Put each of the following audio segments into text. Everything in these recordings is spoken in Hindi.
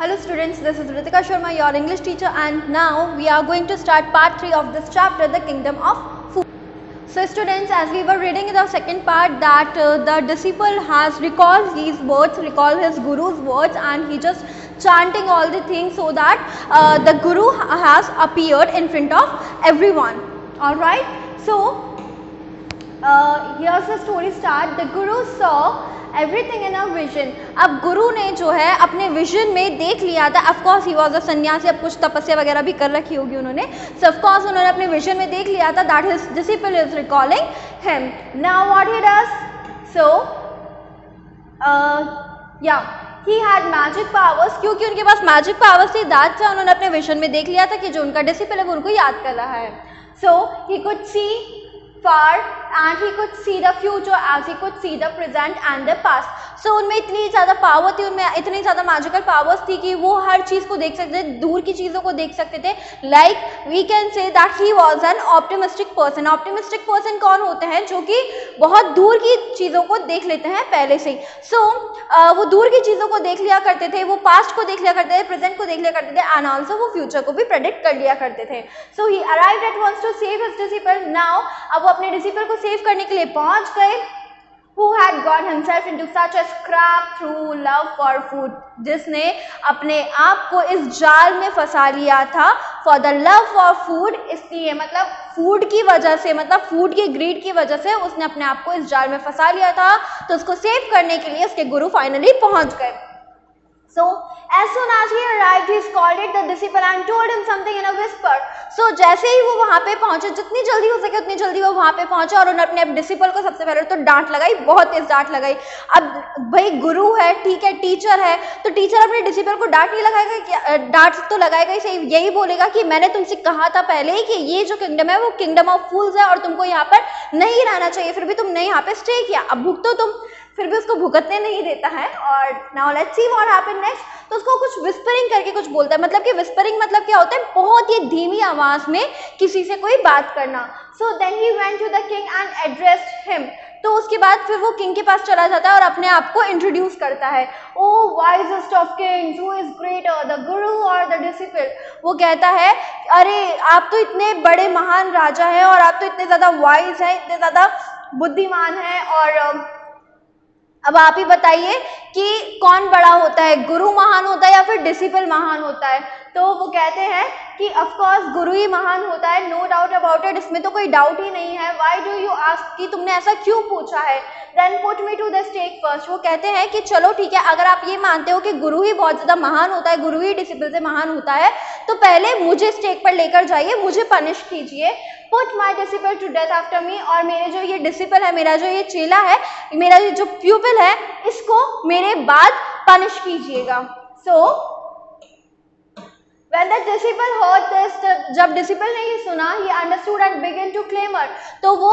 Hello students, this is Ritika Sharma, your English teacher, and now we are going to start part 3 of this chapter, the kingdom of food. So students, as we were reading in the second part that the disciple has recalled these words, recalled his guru's words, and he just chanting all the things so that the guru has appeared in front of everyone. Alright, so here's the story start. The guru saw everything in a vision. अब गुरु ने जो है अपने विजन में देख लिया था. Of course he was a सन्यासी, अब कुछ तपस्या वगैरह भी कर रखी होगी उन्होंने. सो ऑफ कोर्स उन्होंने अपने विजन में देख लिया था that his disciple is recalling him. Now what he does, so ya he had magic powers. क्योंकि उनके पास मैजिक पावर्स थी, दैट से उन्होंने अपने विजन में देख लिया था कि जो उनका डिसिपल है वो उनको याद कर रहा है. So he could see far and he could see the future as he could see the present and the past. So उनमें इतनी ज़्यादा पावर थी, उनमें इतनी ज़्यादा मैजिकल पावर्स थी कि वो हर चीज़ को देख सकते थे, दूर की चीज़ों को देख सकते थे. Like we can say that he was an optimistic person. Optimistic person कौन होते हैं? जो कि बहुत दूर की चीज़ों को देख लेते हैं पहले से ही. सो वो दूर की चीज़ों को देख लिया करते थे, वो पास्ट को देख लिया करते थे, प्रेजेंट को देख लिया करते थे, एंड ऑल्सो वो फ्यूचर को भी प्रेडिक्ट कर लिया करते थे. So he arrived at once to save his disciple. Now अब वो अपने डिसिपल को सेव करने के लिए पहुंच गए. Who had got himself into such a scrap through love for food. जिसने अपने आप को इस जाल में फंसा लिया था for the love for food. इसलिए मतलब फूड की वजह से, मतलब फूड की ग्रीड की वजह से उसने अपने आप को इस जाल में फंसा लिया था. तो उसको सेव करने के लिए उसके गुरु फाइनली पहुंच गए. So as soon as he arrived, he scolded the disciple and told him something in a whisper. So जैसे ही वो वहाँ पे पहुँचे, जितनी जल्दी हो सके उतनी जल्दी वो वहाँ पे पहुँचे और उन्होंने अपने डिसिपल को सबसे पहले तो डांट लगाई, बहुत तेज डांट लगाई. अब भाई गुरु है, ठीक है, टीचर है, तो टीचर अपने डिसिपल को डांट नहीं लगाएगा क्या? डांट तो लगाएगा ही सही. यही बोलेगा कि मैंने तुमसे कहा था पहले ही कि ये जो किंगडम है वो किंगडम ऑफ फूल्स है और तुमको यहाँ पर नहीं रहना चाहिए, फिर भी तुमने यहाँ पे स्टे किया. अब भुगतो तुम, फिर भी उसको भुगतने नहीं देता है. और now let's see what happened next. तो उसको कुछ विस्परिंग करके कुछ बोलता है. मतलब कि विस्परिंग मतलब क्या होता है? बहुत ही धीमी आवाज में किसी से कोई बात करना. So then he went to the king and addressed him. तो उसके बाद फिर वो किंग के पास चला जाता है और अपने आप को इंट्रोड्यूस करता है. O wisest of kings, who is greater, the guru और द डिसिपल. वो कहता है अरे आप तो इतने बड़े महान राजा हैं और आप तो इतने ज़्यादा वाइज हैं, इतने ज़्यादा बुद्धिमान हैं, और अब आप ही बताइए कि कौन बड़ा होता है, गुरु महान होता है या फिर डिसिपल महान होता है? तो वो कहते हैं कि ऑफ कोर्स गुरु ही महान होता है, नो डाउट अबाउट इट, इसमें तो कोई डाउट ही नहीं है. व्हाई डू यू आस्क, कि तुमने ऐसा क्यों पूछा है? Then put me to the stake first. वो कहते हैं कि चलो ठीक है, अगर आप ये मानते हो कि गुरु ही बहुत ज़्यादा महान होता है, गुरु ही डिसिपल से महान होता है, तो पहले मुझे स्टेक पर लेकर जाइए, मुझे पनिश कीजिए. Put my disciple to death after me. और मेरे जो ये डिसिपल है, मेरा जो ये चेला है, मेरा जो प्यूपिल है, इसको मेरे बाद पनिश कीजिएगा. सो when the disciple heard this, जब डिसिपल ने ये सुना, he understood and began to clamor. तो वो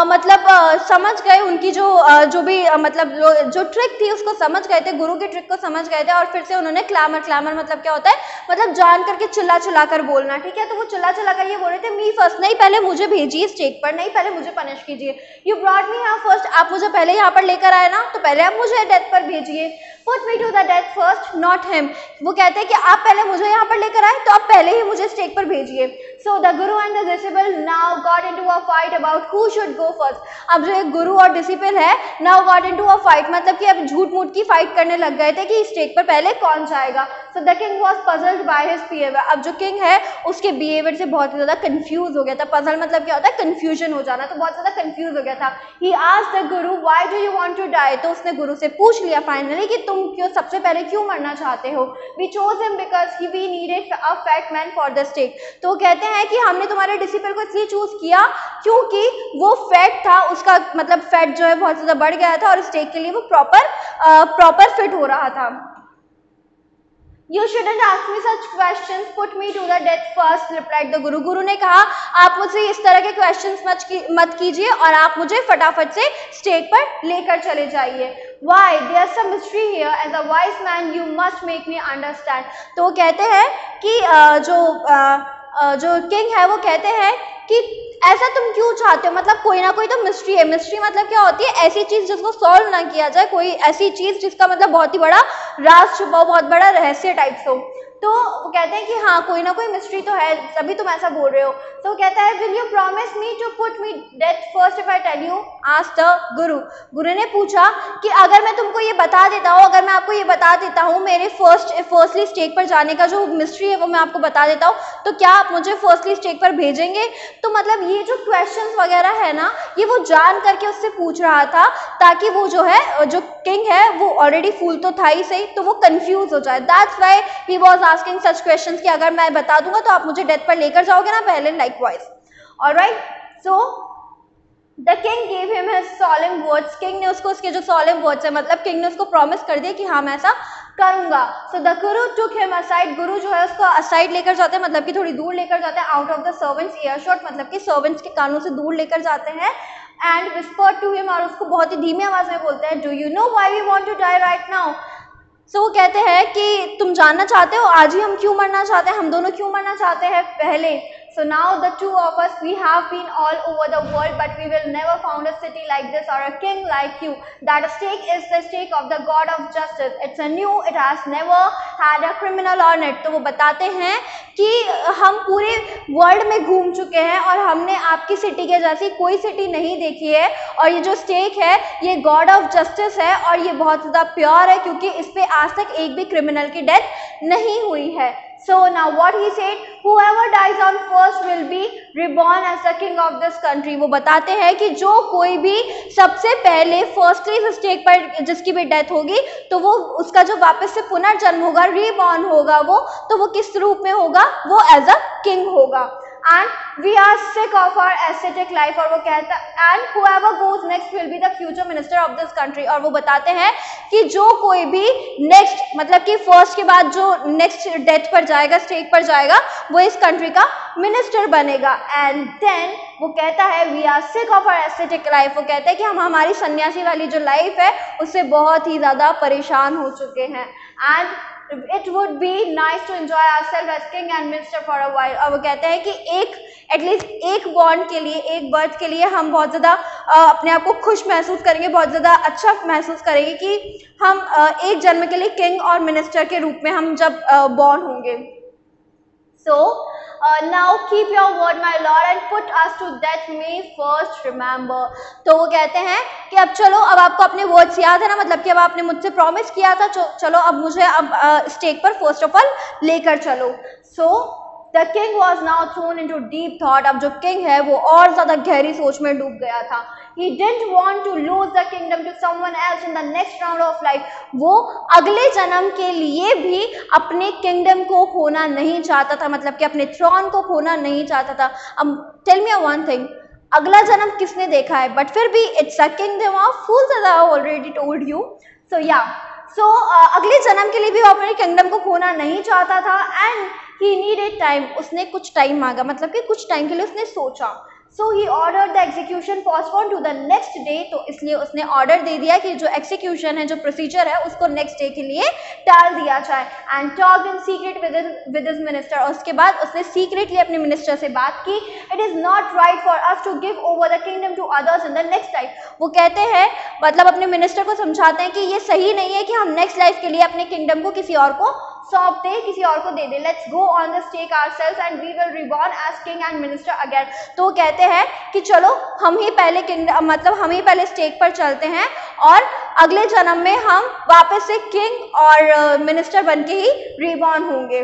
मतलब समझ गए उनकी जो भी मतलब जो ट्रिक थी उसको समझ गए थे, गुरु की ट्रिक को समझ गए थे. और फिर से उन्होंने क्लैमर मतलब क्या होता है? मतलब जान करके चिल्ला कर बोलना. ठीक है, तो वो चिल्ला कर ये बोल रहे थे मी फर्स्ट, नहीं पहले मुझे भेजिए स्टेक पर, नहीं पहले मुझे पनिश कीजिए. You brought me here first, आप मुझे पहले यहाँ पर लेकर आए ना, तो पहले आप मुझे डेथ पर भेजिए. Put me to the death first not him. वो कहते हैं कि आप पहले मुझे यहाँ पर लेकर आए, तो आप पहले ही मुझे स्टेक पर भेजिए. So the Guru and the disciple now got into a fight about who should go first. अब जो एक गुरु और डिसिपल है, now got into a fight, मतलब कि अब झूठ मूठ की फाइट करने लग गए थे कि स्टेक पर पहले कौन जाएगा. So the king was puzzled by his behaviour. अब जो किंग है उसके बिहेवियर से बहुत ज़्यादा कंफ्यूज हो गया था. पजल मतलब क्या होता है? कंफ्यूजन हो जाना. तो बहुत ज़्यादा कंफ्यूज हो गया था. He asked the guru why do you want to die. तो उसने गुरु से पूछ लिया फाइनली कि तुम क्यों सबसे पहले क्यों मरना चाहते हो. We chose him because we needed a fat man for the stake. तो कहते हैं कि हमने तुम्हारे डिसिपल को इसलिए चूज किया क्योंकि वो फैट था, उसका मतलब फैट जो है बहुत ज़्यादा बढ़ गया था और स्टेक के लिए वो प्रॉपर फिट हो रहा था. You shouldn't ask me such questions. Put me to the death first, replied the Guru. गुरु ने कहा आप मुझसे इस तरह के क्वेश्चंस मत कीजिए और आप मुझे फटाफट से स्टेक पर लेकर चले जाइए. Why? There's some mystery here. As a wise man, you must make me understand. तो कहते हैं कि जो किंग है वो कहते हैं कि ऐसा तुम क्यों चाहते हो, मतलब कोई ना कोई तो मिस्ट्री है। मिस्ट्री मतलब क्या होती है, ऐसी चीज जिसको सॉल्व ना किया जाए, कोई ऐसी चीज जिसका मतलब बहुत ही बड़ा राज छुपा हो, बहुत बड़ा रहस्य टाइप्स हो। तो वो कहते हैं कि हाँ कोई ना कोई मिस्ट्री तो है, तभी तुम ऐसा बोल रहे हो। तो वो कहता है will you promise me to put me death first if I tell you, asked the guru. गुरु ने पूछा कि अगर मैं तुमको ये बता देता हूँ, अगर मैं आपको ये बता देता हूँ मेरे फर्स्टली स्टेक पर जाने का जो मिस्ट्री है वो मैं आपको बता देता हूँ, तो क्या आप मुझे फर्स्टली स्टेक पर भेजेंगे? तो मतलब ये जो क्वेश्चंस वगैरह है ना, ये वो जान करके उससे पूछ रहा था, ताकि वो जो है, जो किंग है वो ऑलरेडी फूल तो था ही सही, तो वो कंफ्यूज हो जाए। That's why he was asking such questions कि अगर मैं बता दूंगा तो आप मुझे डेथ पर लेकर जाओगे ना पहले, likewise. Alright, so the king gave him his सॉलेम words. King ने उसको उसके जो सॉलेम वर्ड्स है, मतलब किंग ने उसको प्रॉमिस कर दिया कि हाँ मैं ऐसा करूंगा। So the Guru took him aside. गुरु जो है उसको असाइड लेकर जाते हैं, मतलब कि थोड़ी दूर लेकर जाते हैं, आउट ऑफ द सर्वेंट्स ईयरशॉट, मतलब कि सर्वेंट्स के कानों से दूर लेकर जाते हैं। एंड विस्पर्ड टू हिम, और उसको बहुत ही धीमी आवाज में बोलते हैं, do you know why we want to die right now? So वो कहते हैं कि तुम जानना चाहते हो आज ही हम क्यों मरना चाहते हैं, हम दोनों क्यों मरना चाहते हैं पहले। So now the two of us, we have been all over the world, but we will never found a city like this or a king like you. That stake is the stake of the God of justice. It's a new, it has never had a criminal on it. तो वो बताते हैं कि हम पूरे वर्ल्ड में घूम चुके हैं और हमने आपकी सिटी के जैसी कोई सिटी नहीं देखी है, और ये जो स्टेक है ये गॉड ऑफ जस्टिस है और ये बहुत ज़्यादा प्योर है, क्योंकि इस पे आज तक एक भी क्रिमिनल की डेथ नहीं हुई है। So now what he said, whoever dies on first will be reborn as the king of this country. वो बताते हैं कि जो कोई भी सबसे पहले फर्स्टली इस स्टेक पर जिसकी भी डेथ होगी, तो वो उसका जो वापस से पुनर्जन्म होगा, रीबॉर्न होगा वो, तो वो किस रूप में होगा, वो एज अ किंग होगा। And we are sick of our ascetic life, और वो कहता and whoever goes next will be the future minister of this country। और वो बताते हैं कि जो कोई भी नेक्स्ट, मतलब कि फर्स्ट के बाद जो नेक्स्ट डेथ पर जाएगा, स्टेक पर जाएगा, वो इस कंट्री का मिनिस्टर बनेगा। एंड देन वो कहता है we are sick of our aesthetic life. वो कहता है कि हम हमारी सन्यासी वाली जो लाइफ है उससे बहुत ही ज़्यादा परेशान हो चुके हैं। And it would be nice to enjoy ourselves as king and minister for a while। और वो कहते हैं कि एक एटलीस्ट एक बॉन्ड के लिए, एक बर्थ के लिए हम बहुत ज़्यादा अपने आप को खुश महसूस करेंगे, बहुत ज़्यादा अच्छा महसूस करेंगे कि हम एक जन्म के लिए किंग और मिनिस्टर के रूप में हम जब बॉर्न होंगे। So now keep your word my lord and put us to death may first remember। तो वो कहते हैं कि अब चलो, अब आपको अपने वर्ड्स याद है ना, मतलब कि अब आपने मुझसे प्रॉमिस किया था, चलो अब मुझे अब स्टेक पर फर्स्ट ऑफ ऑल लेकर चलो। So the king was now throne into deep thought. अब जो किंग है वो और ज़्यादा गहरी सोच में डूब गया था। He didn't want to lose the kingdom to someone else in the next round of life। वो अगले जन्म के लिए भी अपने किंगडम को खोना नहीं चाहता था, मतलब कि अपने थ्रोन को खोना नहीं चाहता था। अब टेल मी वन थिंग, अगला जन्म किसने देखा है, बट फिर भी it's a kingdom of fools as I already told you. So ya, so अगले जन्म के लिए भी वो अपने किंगडम को खोना नहीं चाहता था। एंड ही नीडेड टाइम, उसने कुछ टाइम मांगा, मतलब कि कुछ टाइम के लिए उसने सोचा। So he order the execution postpone to the next day. तो इसलिए उसने ऑर्डर दे दिया कि जो एग्जीक्यूशन है, जो प्रोसीजर है, उसको नेक्स्ट डे के लिए टाल दिया जाए। And talked in secret with his minister. और उसके बाद उसने सीक्रेटली अपने मिनिस्टर से बात की। It is not right for us to give over the kingdom to others in the next life. वो कहते हैं, मतलब अपने मिनिस्टर को समझाते हैं कि ये सही नहीं है कि हम नेक्स्ट लाइफ के लिए अपने किंगडम को किसी और को सौंप दे, किसी और को दे दे। Let's go on the stake ourselves and we will reborn as king and minister again. तो वो कहते हैं कि चलो हम ही पहले किंगडम, मतलब हम ही पहले स्टेक पर चलते हैं और अगले जन्म में हम वापस से किंग और मिनिस्टर बन के ही रिबॉर्न होंगे।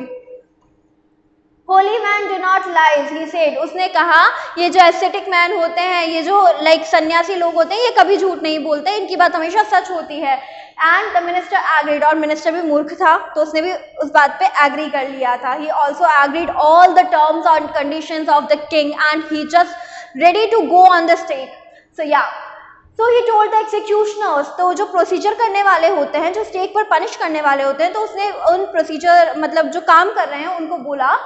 Holi man do not lies, he said. उसने कहा ये जो एस्थेटिक मैन होते हैं, ये जो लाइक सन्यासी लोग होते हैं, ये कभी झूठ नहीं बोलते, इनकी बात हमेशा सच होती है। एंड द मिनिस्टर एग्रीड, और मिनिस्टर भी मूर्ख था तो उसने भी उस बात पे एग्री कर लिया था। He also agreed all the terms and conditions of the king and he just ready to go on the stake. So ya, so he told the एग्जीक्यूशनर्स। तो जो प्रोसीजर करने वाले होते हैं, जो स्टेक पर पनिश करने वाले होते हैं, तो उसने उन प्रोसीजर, मतलब जो काम कर रहे हैं, उनको बोला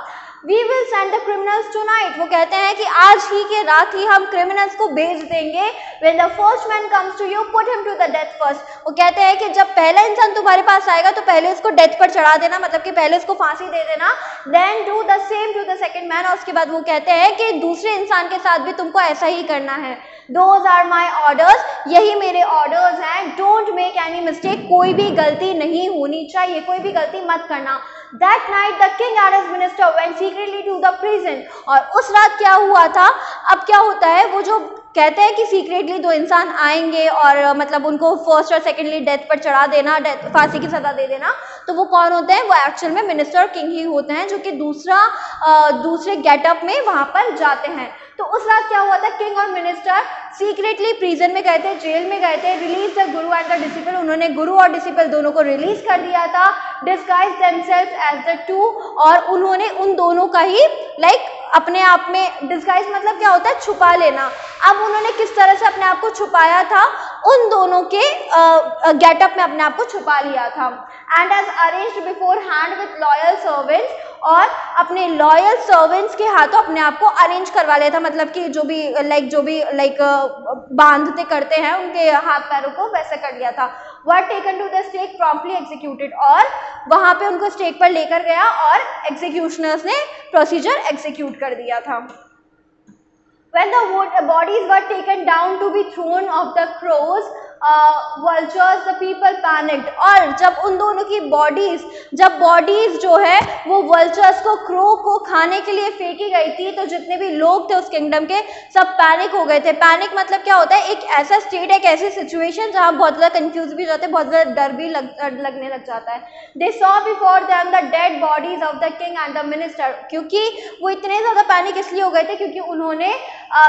we will send the criminals tonight, वो कहते हैं कि आज ही के रात ही हम क्रिमिनल्स को भेज देंगे। When the first man comes to you put him to the death first, वो कहते हैं कि जब पहला इंसान तुम्हारे पास आएगा तो पहले उसको डेथ पर चढ़ा देना, मतलब कि पहले उसको फांसी दे देना। Then do the same to the second man, और उसके बाद वो कहते हैं कि दूसरे इंसान के साथ भी तुमको ऐसा ही करना है। Those are my orders, यही मेरे ऑर्डर्स हैं। डोंट मेक एनी मिस्टेक, कोई भी गलती नहीं होनी चाहिए, कोई भी गलती मत करना। That night the king and his minister went secretly to the prison, और उस रात क्या हुआ था, अब क्या होता है, वो जो कहते हैं कि सीक्रेटली दो इंसान आएंगे और मतलब उनको फर्स्ट और सेकेंडली डेथ पर चढ़ा देना, डेथ फांसी की सजा दे देना, तो वो कौन होते हैं, वो एक्चुअल में मिनिस्टर और किंग ही होते हैं, जो कि दूसरे गेटअप में वहाँ पर जाते हैं। तो उस रात क्या हुआ था, किंग और मिनिस्टर सीक्रेटली प्रिजन में गए थे, जेल में गए थे। Release the Guru and the disciple, उन्होंने गुरु और डिसिपल दोनों को रिलीज कर दिया था। Disguise themselves as the two, और उन्होंने उन दोनों का ही अपने आप में, डिस्गाइज मतलब क्या होता है, छुपा लेना। अब उन्होंने किस तरह से अपने आप को छुपाया था, उन दोनों के गेटअप में अपने आप को छुपा लिया था। And as arranged beforehand with loyal servants, और अपने लॉयल सर्वेंट्स के हाथों अपने आप को अरेंज करवा लिया था, मतलब कि जो भी बांधते करते हैं उनके हाथ पैरों को, वैसे कर लिया था। Were taken to the stake promptly executed, और वहां पे उनको स्टेक पर लेकर गया और एग्जीक्यूशनर्स ने प्रोसीजर एग्जीक्यूट कर दिया था। When the bodies were taken down to be thrown of the crows, vultures, the people panicked, और जब उन दोनों की बॉडीज जो है वो वल्चर्स को, क्रो को खाने के लिए फेंकी गई थी, तो जितने भी लोग थे उस किंगडम के सब पैनिक हो गए थे। पैनिक मतलब क्या होता है, एक ऐसा स्टेट, एक ऐसी सिचुएशन जहाँ बहुत ज़्यादा कंफ्यूज भी जाते हैं, बहुत ज़्यादा डर भी लगने लग जाता है। They saw before them the dead bodies of the king and the minister, क्योंकि वो इतने ज़्यादा पैनिक इसलिए हो गए थे क्योंकि उन्होंने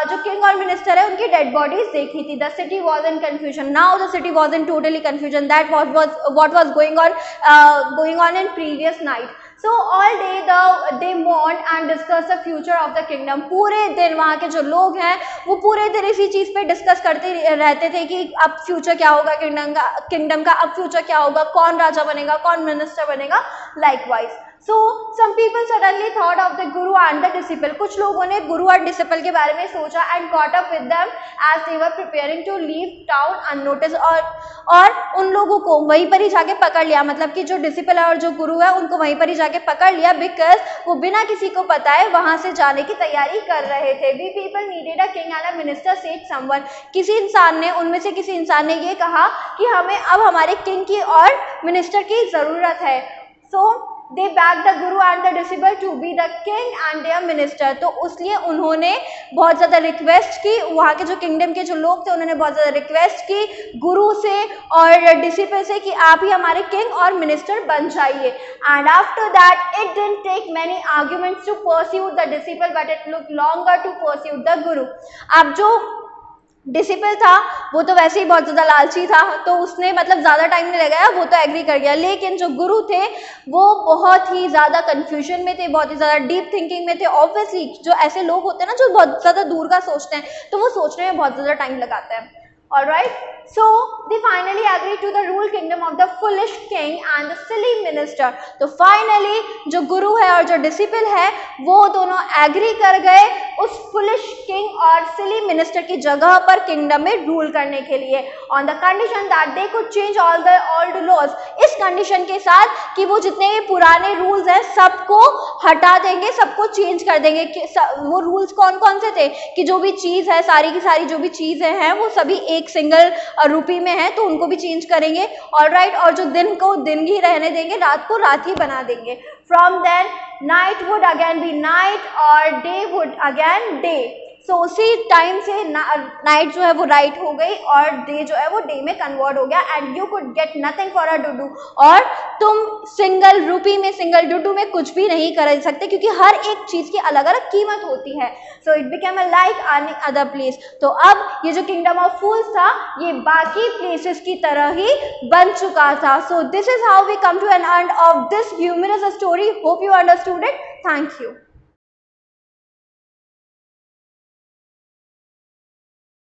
जो किंग और मिनिस्टर है उनकी डेड बॉडीज देखी थी। The city was in confusion, now the city was in totally confusion, that what was going on in previous night. So all day they mourned and discussed the future of the kingdom. पूरे दिन वहाँ के जो लोग हैं वो पूरे दिन इसी चीज़ पे डिस्कस करते रहते थे कि अब फ्यूचर क्या होगा किंगडम का, अब फ्यूचर क्या होगा, कौन राजा बनेगा, कौन मिनिस्टर बनेगा, likewise. So some people suddenly thought of the guru and the disciple. कुछ लोगों ने गुरु और डिसिपल के बारे में सोचा and caught up with them as they were preparing to leave town unnoticed, और उन लोगों को वहीं पर ही जाके पकड़ लिया, मतलब कि जो डिसिपल है और जो गुरु है उनको वहीं पर ही जाके पकड़ लिया, बिकॉज वो बिना किसी को पता है वहां से जाने की तैयारी कर रहे थे। We people needed a king and a minister, said someone. किसी इंसान ने, उनमें से किसी इंसान ने ये कहा कि हमें अब हमारे किंग की और मिनिस्टर की जरूरत है। So they begged the guru and the disciple to be the king and their minister. तो उसलिए उन्होंने बहुत ज़्यादा रिक्वेस्ट की, वहाँ के जो किंगडम के जो लोग थे उन्होंने बहुत ज़्यादा रिक्वेस्ट की गुरु से और डिसिपल से कि आप ही हमारे किंग और मिनिस्टर बन जाइए। And after that it didn't take many arguments to pursue the disciple, but it look longer to pursue the guru. अब जो डिसिपल था वो तो वैसे ही बहुत ज़्यादा लालची था, तो उसने मतलब ज़्यादा टाइम नहीं लगाया, वो तो एग्री कर गया। लेकिन जो गुरु थे वो बहुत ही ज़्यादा कन्फ्यूजन में थे, बहुत ही ज़्यादा डीप थिंकिंग में थे। ऑब्वियसली जो ऐसे लोग होते हैं ना जो बहुत ज़्यादा दूर का सोचते हैं, तो वो सोचने में बहुत ज़्यादा टाइम लगाते हैं। Alright, so they finally agreed to the rule kingdom of the foolish king and the silly minister. तो finally जो गुरु है और जो डिसिपल है वो दोनों एग्री कर गए उस foolish king और silly minister की जगह पर किंगडम में रूल करने के लिए, on the condition that they could change all the old laws. इस कंडीशन के साथ कि वो जितने भी पुराने रूल्स हैं सबको हटा देंगे, सबको चेंज कर देंगे। वो रूल्स कौन कौन से थे कि जो भी चीज़ है, सारी की सारी जो भी चीज़ें हैं वो सभी एक सिंगल रूपी में है, तो उनको भी चेंज करेंगे। ऑलराइट, और जो दिन को दिन ही रहने देंगे, रात को रात ही बना देंगे। From then night would again be night और day would again day. So उसी टाइम से नाइट जो है वो राइट हो गई और डे जो है वो डे में कन्वर्ट हो गया। And you could get nothing for a डुडू, और तुम सिंगल रूपी में, सिंगल डुडू में कुछ भी नहीं कर सकते क्योंकि हर एक चीज़ की अलग अलग कीमत होती है। So it became a like earning other place. तो अब ये जो किंगडम ऑफ फूल्स था ये बाकी प्लेसेस की तरह ही बन चुका था। So this is how we come to an end of this humorous story. Hope you understood it. Thank you.